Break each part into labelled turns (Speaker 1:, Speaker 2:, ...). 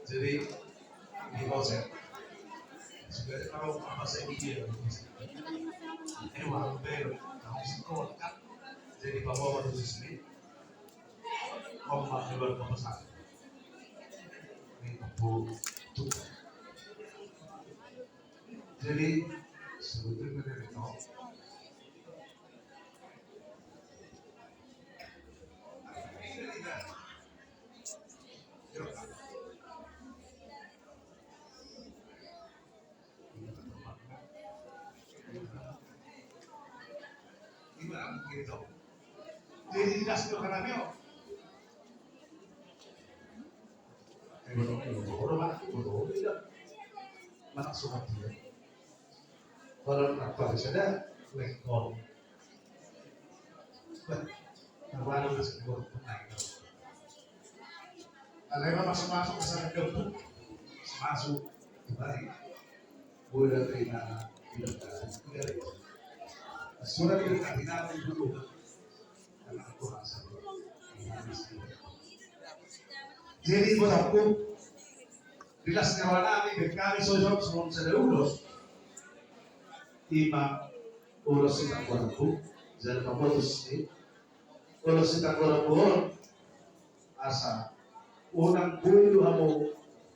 Speaker 1: Jadi di konsep sebenarnya kalau bahasa India ini hampir kamu sekolah kan jadi bawa waktu di sini kamu masih berpesan ini bu jadi sebetulnya dari itu gimana gitu. Jadi tidak sederhana meo. Orang bodoh tidak mana suka dia. Kalau apa saja lekol. Terlalu disebut naik. Kalau masuk ke sana gebuk masuk kembali. Boleh terima tidak. Surat berkaitan dulu karena aku rasa jadi buat aku bila sekarang ini kami sosok sebelum saya urus ima urus kita aku jadi kamu terus urus kita aku asa orang bulu kamu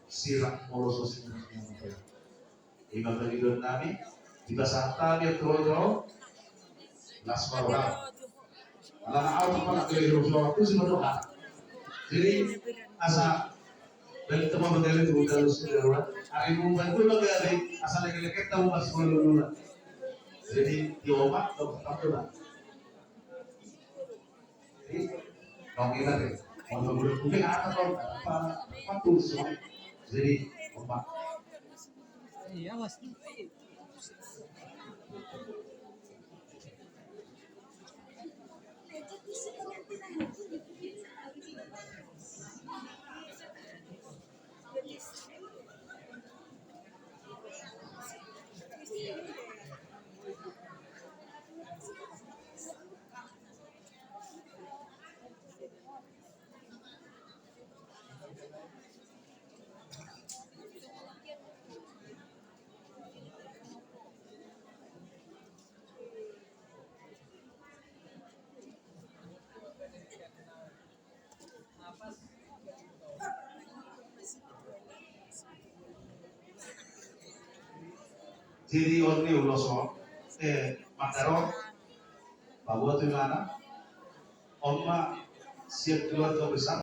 Speaker 1: sirak urus kita ima berikan kami di bahasa kami terus las barang, alam awal mana keliru waktu sih berdoa. Jadi asa dari teman berkali itu udah lulusnya hari minggu itu lagi ada asal lagi tahu masih dulu. Jadi diobat atau tetap dulu. Jadi kalau kita deh, kalau mungkin atau apa tulis jadi obat.
Speaker 2: Iya mas.
Speaker 1: Jadi orang uloso Makarong bahwa tu mana Oma siap keluarga besar